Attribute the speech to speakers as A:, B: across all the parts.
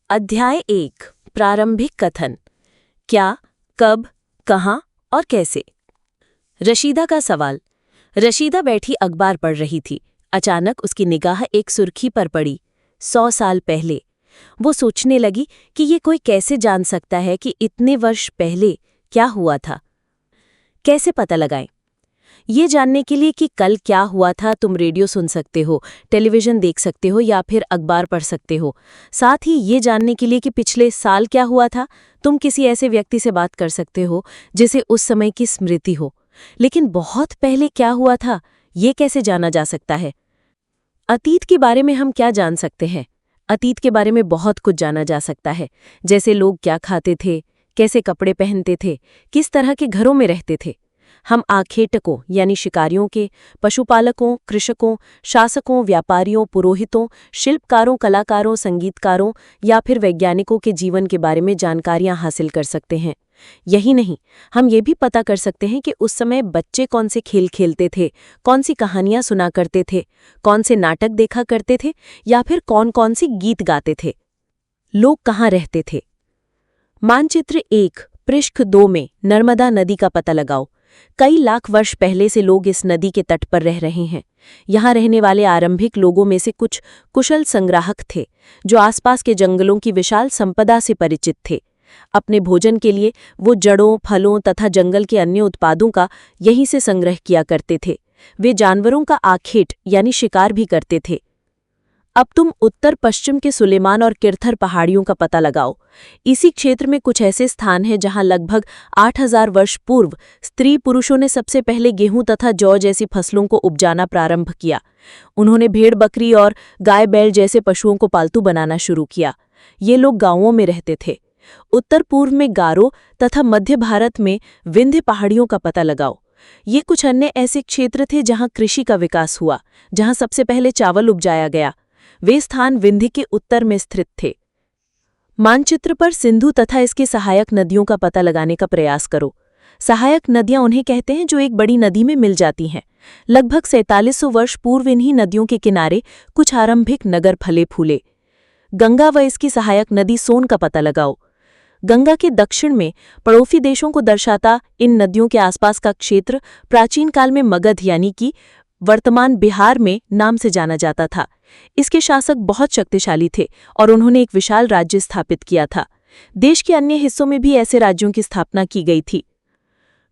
A: अध्याय 1 प्रारंभिक कथन। क्या, कब, कहाँ और कैसे। रशीदा का सवाल। रशीदा बैठी अखबार पढ़ रही थी। अचानक उसकी निगाह एक सुर्खी पर पड़ी। 100 साल पहले। वो सोचने लगी कि ये कोई कैसे जान सकता है कि इतने वर्ष पहले क्या हुआ था। कैसे पता लगाएं? ये जानने के लिए कि कल क्या हुआ था तुम रेडियो सुन सकते हो, टेलीविज़न देख सकते हो या फिर अखबार पढ़ सकते हो। साथ ही ये जानने के लिए कि पिछले साल क्या हुआ था तुम किसी ऐसे व्यक्ति से बात कर सकते हो जिसे उस समय की स्मृति हो। लेकिन बहुत पहले क्या हुआ था ये कैसे जाना जा सकता है? अतीत के बारे में हम क्या जान सकते हैं? अतीत के बारे में बहुत कुछ जाना जा सकता है, जैसे लोग क्या खाते थे, कैसे कपड़े पहनते थे, किस तरह के घरों में रहते थे। हम आखेटकों यानी शिकारियों के, पशुपालकों, कृषकों, शासकों, व्यापारियों, पुरोहितों, शिल्पकारों, कलाकारों, संगीतकारों या फिर वैज्ञानिकों के जीवन के बारे में जानकारियां हासिल कर सकते हैं। यही नहीं, हम ये भी पता कर सकते हैं कि उस समय बच्चे कौन से खेल खेलते थे, कौन सी कहानियां सुना करते थे, कौन से नाटक देखा करते थे या फिर कौन कौन सी गीत गाते थे। लोग कहाँ रहते थे। मानचित्र 1 पृष्ठ 2 में नर्मदा नदी का पता लगाओ। कई लाख वर्ष पहले से लोग इस नदी के तट पर रह रहे हैं। यहाँ रहने वाले आरंभिक लोगों में से कुछ कुशल संग्राहक थे जो आसपास के जंगलों की विशाल संपदा से परिचित थे। अपने भोजन के लिए वो जड़ों, फलों तथा जंगल के अन्य उत्पादों का यहीं से संग्रह किया करते थे। वे जानवरों का आखेट यानी शिकार भी करते थे। अब तुम उत्तर पश्चिम के सुलेमान और किरथर पहाड़ियों का पता लगाओ। इसी क्षेत्र में कुछ ऐसे स्थान हैं जहां लगभग 8000 वर्ष पूर्व स्त्री पुरुषों ने सबसे पहले गेहूं तथा जौ जैसी फसलों को उपजाना प्रारंभ किया। उन्होंने भेड़ बकरी और गाय बैल जैसे पशुओं को पालतू बनाना शुरू किया। ये लोग गांवों में रहते थे। उत्तर पूर्व में गारो तथा मध्य भारत में विंध्य पहाड़ियों का पता लगाओ। ये कुछ अन्य ऐसे क्षेत्र थे जहां कृषि का विकास हुआ, जहां सबसे पहले चावल उपजाया गया। वे स्थान विंध्य के उत्तर में स्थित थे। मानचित्र पर सिंधु तथा इसके सहायक नदियों का पता लगाने का प्रयास करो। सहायक नदियां उन्हें कहते हैं जो एक बड़ी नदी में मिल जाती हैं। लगभग 4700 वर्ष पूर्व इन्हीं नदियों के किनारे कुछ आरंभिक नगर फले फूले। गंगा व इसकी सहायक नदी सोन का पता लगाओ। गंगा के दक्षिण में पड़ोसी देशों को दर्शाता इन नदियों के आसपास का क्षेत्र प्राचीन काल में मगध यानी कि वर्तमान बिहार में नाम से जाना जाता था। इसके शासक बहुत शक्तिशाली थे और उन्होंने एक विशाल राज्य स्थापित किया था। देश के अन्य हिस्सों में भी ऐसे राज्यों की स्थापना की गई थी।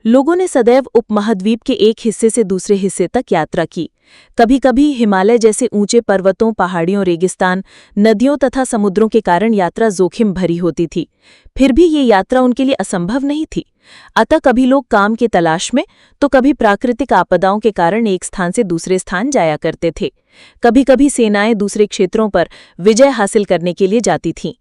A: लोगों ने सदैव उपमहाद्वीप के एक हिस्से से दूसरे हिस्से तक यात्रा की। कभी कभी हिमालय जैसे ऊंचे पर्वतों, पहाड़ियों, रेगिस्तान, नदियों तथा समुद्रों के कारण यात्रा जोखिम भरी होती थी। फिर भी ये यात्रा उनके लिए असंभव नहीं थी। अतः कभी लोग काम की तलाश में तो कभी प्राकृतिक आपदाओं के कारण एक स्थान से दूसरे स्थान जाया करते थे। कभी कभी सेनाएं दूसरे क्षेत्रों पर विजय हासिल करने के लिए जाती थीं।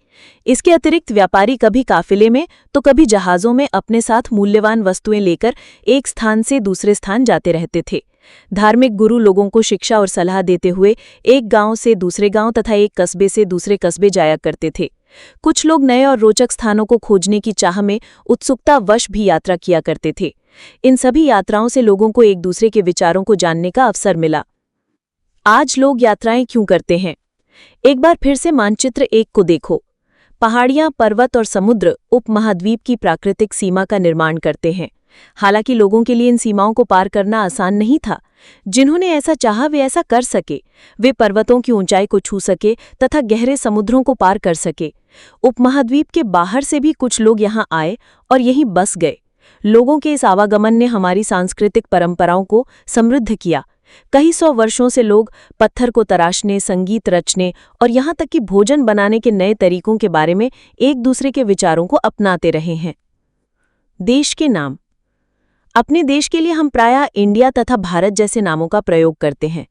A: इसके अतिरिक्त व्यापारी कभी काफिले में तो कभी जहाज़ों में अपने साथ मूल्यवान वस्तुएं लेकर एक स्थान से दूसरे स्थान जाते रहते थे। धार्मिक गुरु लोगों को शिक्षा और सलाह देते हुए एक गांव से दूसरे गांव तथा एक कस्बे से दूसरे कस्बे जाया करते थे। कुछ लोग नए और रोचक स्थानों को खोजने की चाह में उत्सुकतावश भी यात्रा किया करते थे। इन सभी यात्राओं से लोगों को एक दूसरे के विचारों को जानने का अवसर मिला। आज लोग यात्राएं क्यों करते हैं? एक बार फिर से मानचित्र 1 को देखो। पहाड़ियां, पर्वत और समुद्र उपमहाद्वीप की प्राकृतिक सीमा का निर्माण करते हैं। हालांकि लोगों के लिए इन सीमाओं को पार करना आसान नहीं था। जिन्होंने ऐसा चाहा वे ऐसा कर सके। वे पर्वतों की ऊंचाई को छू सके तथा गहरे समुद्रों को पार कर सके। उपमहाद्वीप के बाहर से भी कुछ लोग यहाँ आए और यहीं बस गए। लोगों के इस आवागमन ने हमारी सांस्कृतिक परंपराओं को समृद्ध किया। कई 100 वर्षों से लोग पत्थर को तराशने, संगीत रचने और यहाँ तक कि भोजन बनाने के नए तरीकों के बारे में एक दूसरे के विचारों को अपनाते रहे हैं। देश के नाम। अपने देश के लिए हम प्रायः इंडिया तथा भारत जैसे नामों का प्रयोग करते हैं।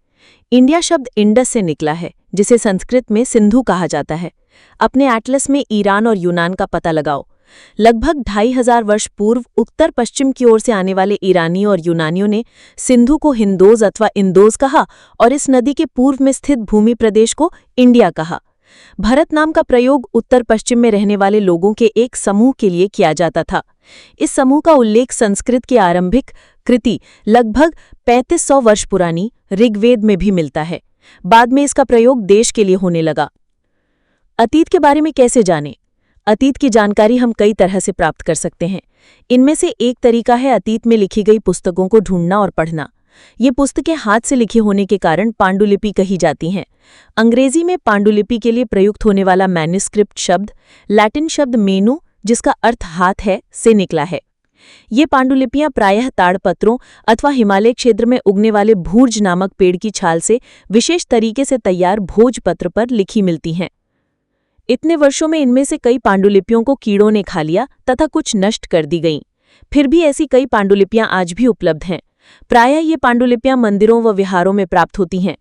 A: इंडिया शब्द इंडस से निकला है, जिसे संस्कृत में सिंधु कहा जाता है। अपने एटलस में ईरान और यूनान का पता लगाओ। लगभग 2500 वर्ष पूर्व उत्तर पश्चिम की ओर से आने वाले ईरानी और यूनानियों ने सिंधु को हिंदोज अथवा इंदोज कहा और इस नदी के पूर्व में स्थित भूमि प्रदेश को इंडिया कहा। भारत नाम का प्रयोग उत्तर पश्चिम में रहने वाले लोगों के एक समूह के लिए किया जाता था। इस समूह का उल्लेख संस्कृत की आरंभिक कृति लगभग 3500 वर्ष पुरानी ऋग्वेद में भी मिलता है। बाद में इसका प्रयोग देश के लिए होने लगा। अतीत के बारे में कैसे जानें? अतीत की जानकारी हम कई तरह से प्राप्त कर सकते हैं। इनमें से एक तरीका है अतीत में लिखी गई पुस्तकों को ढूंढना और पढ़ना। ये पुस्तकें हाथ से लिखी होने के कारण पांडुलिपि कही जाती हैं। अंग्रेजी में पांडुलिपि के लिए प्रयुक्त होने वाला मैन्युस्क्रिप्ट शब्द लैटिन शब्द मेनु, जिसका अर्थ हाथ है, से निकला है। ये पांडुलिपियां प्रायः ताड़पत्रों अथवा हिमालय क्षेत्र में उगने वाले भूर्ज नामक पेड़ की छाल से विशेष तरीके से तैयार भोजपत्र पर लिखी मिलती हैं। इतने वर्षों में इनमें से कई पांडुलिपियों को कीड़ों ने खा लिया तथा कुछ नष्ट कर दी गईं। फिर भी ऐसी कई पांडुलिपियां आज भी उपलब्ध हैं। प्रायः ये पांडुलिपियां मंदिरों व विहारों में प्राप्त होती हैं।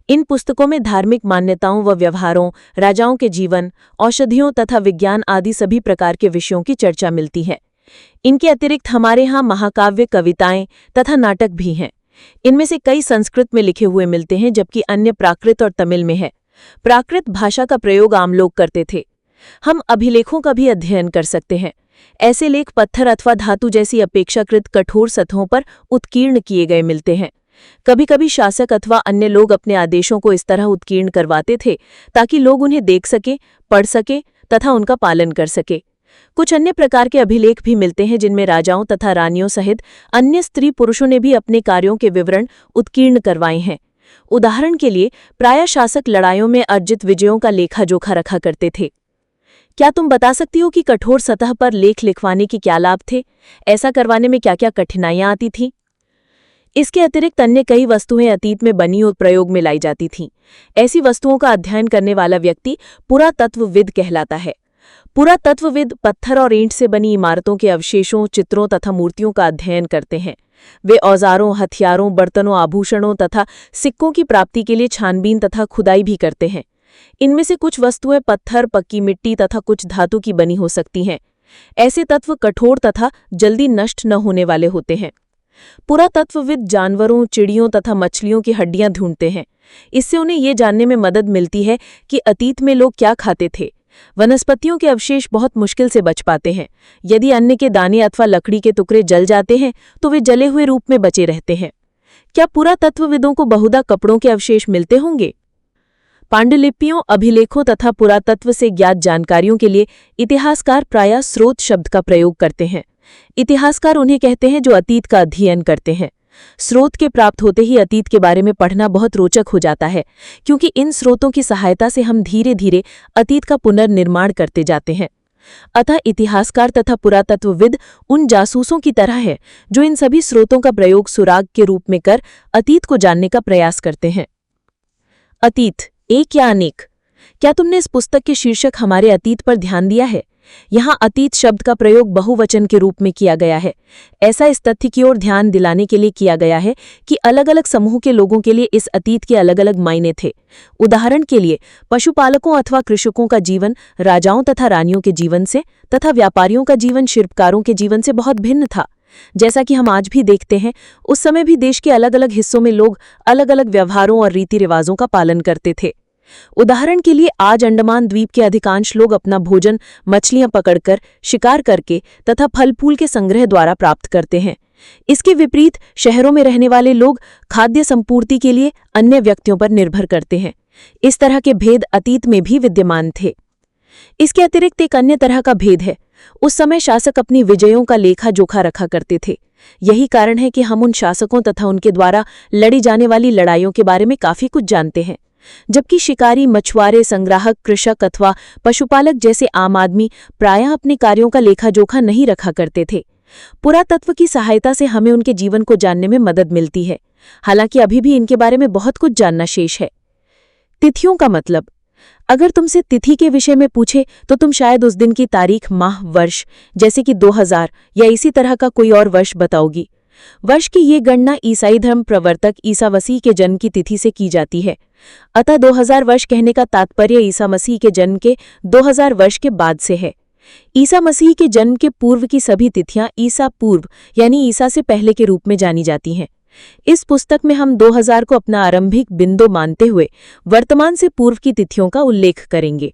A: इन पुस्तकों में धार्मिक मान्यताओं व व्यवहारों, राजाओं के जीवन, औषधियों तथा विज्ञान आदि सभी प्रकार के विषयों की चर्चा मिलती है। इनके अतिरिक्त हमारे यहाँ महाकाव्य, कविताएं तथा नाटक भी हैं। इनमें से कई संस्कृत में लिखे हुए मिलते हैं, जबकि अन्य प्राकृत और तमिल में है। प्राकृत भाषा का प्रयोग आम लोग करते थे। हम अभिलेखों का भी अध्ययन कर सकते हैं। ऐसे लेख पत्थर अथवा धातु जैसी अपेक्षाकृत कठोर सतहों पर उत्कीर्ण किए गए मिलते हैं। कभी कभी शासक अथवा अन्य लोग अपने आदेशों को इस तरह उत्कीर्ण करवाते थे ताकि लोग उन्हें देख सकें, पढ़ सकें तथा उनका पालन कर सके। कुछ अन्य प्रकार के अभिलेख भी मिलते हैं जिनमें राजाओं तथा रानियों सहित अन्य स्त्री पुरुषों ने भी अपने कार्यों के विवरण उत्कीर्ण करवाए हैं। उदाहरण के लिए प्रायः शासक लड़ाइयों में अर्जित विजयों का लेखा जोखा रखा करते थे। क्या तुम बता सकती हो कि कठोर सतह पर लेख लिखवाने के क्या लाभ थे? ऐसा करवाने में क्या क्या कठिनाइयां आती थीं? इसके अतिरिक्त अन्य कई वस्तुएं अतीत में बनी और प्रयोग में लाई जाती थीं। ऐसी वस्तुओं का अध्ययन करने वाला व्यक्ति पुरातत्वविद कहलाता है। पुरातत्वविद पत्थर और ईंट से बनी इमारतों के अवशेषों, चित्रों तथा मूर्तियों का अध्ययन करते हैं। वे औजारों, हथियारों, बर्तनों, आभूषणों तथा सिक्कों की प्राप्ति के लिए छानबीन तथा खुदाई भी करते हैं। इनमें से कुछ वस्तुएं पत्थर, पक्की मिट्टी तथा कुछ धातु की बनी हो सकती हैं। ऐसे तत्व कठोर तथा जल्दी नष्ट न होने वाले होते हैं। पुरातत्वविद जानवरों, चिड़ियों तथा मछलियों की हड्डियां ढूंढते हैं। इससे उन्हें ये जानने में मदद मिलती है कि अतीत में लोग क्या खाते थे। वनस्पतियों के अवशेष बहुत मुश्किल से बच पाते हैं। यदि अन्न के दाने अथवा लकड़ी के टुकड़े जल जाते हैं तो वे जले हुए रूप में बचे रहते हैं। क्या पुरातत्वविदों को बहुधा कपड़ों के अवशेष मिलते होंगे? पांडुलिपियों, अभिलेखों तथा पुरातत्व से ज्ञात जानकारियों के लिए इतिहासकार प्रायः स्रोत शब्द का प्रयोग करते हैं। इतिहासकार उन्हें कहते हैं जो अतीत का अध्ययन करते हैं। स्रोत के प्राप्त होते ही अतीत के बारे में पढ़ना बहुत रोचक हो जाता है, क्योंकि इन स्रोतों की सहायता से हम धीरे धीरे अतीत का पुनर्निर्माण करते जाते हैं। अतः इतिहासकार तथा पुरातत्वविद उन जासूसों की तरह है जो इन सभी स्रोतों का प्रयोग सुराग के रूप में कर अतीत को जानने का प्रयास करते हैं। अतीत, एक या अनेक? क्या तुमने इस पुस्तक के शीर्षक हमारे अतीत पर ध्यान दिया है? यहाँ अतीत शब्द का प्रयोग बहुवचन के रूप में किया गया है। ऐसा इस तथ्य की ओर ध्यान दिलाने के लिए किया गया है कि अलग अलग समूह के लोगों के लिए इस अतीत के अलग अलग मायने थे। उदाहरण के लिए पशुपालकों अथवा कृषकों का जीवन राजाओं तथा रानियों के जीवन से तथा व्यापारियों का जीवन शिल्पकारों के जीवन से बहुत भिन्न था। जैसा कि हम आज भी देखते हैं, उस समय भी देश के अलग अलग हिस्सों में लोग अलग अलग व्यवहारों और रीति रिवाजों का पालन करते थे। उदाहरण के लिए आज अंडमान द्वीप के अधिकांश लोग अपना भोजन मछलियां पकड़कर, शिकार करके तथा फल फूल के संग्रह द्वारा प्राप्त करते हैं। इसके विपरीत शहरों में रहने वाले लोग खाद्य संपूर्ति के लिए अन्य व्यक्तियों पर निर्भर करते हैं। इस तरह के भेद अतीत में भी विद्यमान थे। इसके अतिरिक्त एक अन्य तरह का भेद है। उस समय शासक अपनी विजयों का लेखा जोखा रखा करते थे। यही कारण है कि हम उन शासकों तथा उनके द्वारा लड़ी जाने वाली लड़ाइयों के बारे में काफी कुछ जानते हैं, जबकि शिकारी, मछुआरे, संग्राहक, कृषक अथवा पशुपालक जैसे आम आदमी प्रायः अपने कार्यों का लेखा जोखा नहीं रखा करते थे। पुरातत्व की सहायता से हमें उनके जीवन को जानने में मदद मिलती है। हालांकि अभी भी इनके बारे में बहुत कुछ जानना शेष है। तिथियों का मतलब। अगर तुमसे तिथि के विषय में पूछे तो तुम शायद उस दिन की तारीख, माह, वर्ष जैसे कि 2000 या इसी तरह का कोई और वर्ष बताओगी। वर्ष की ये गणना ईसाई धर्म प्रवर्तक ईसा मसीह के जन्म की तिथि से की जाती है। अतः 2000 वर्ष कहने का तात्पर्य ईसा मसीह के जन्म के 2000 वर्ष के बाद से है। ईसा मसीह के जन्म के पूर्व की सभी तिथियां ईसा पूर्व यानी ईसा से पहले के रूप में जानी जाती हैं। इस पुस्तक में हम 2000 को अपना आरंभिक बिंदु मानते हुए वर्तमान से पूर्व की तिथियों का उल्लेख करेंगे।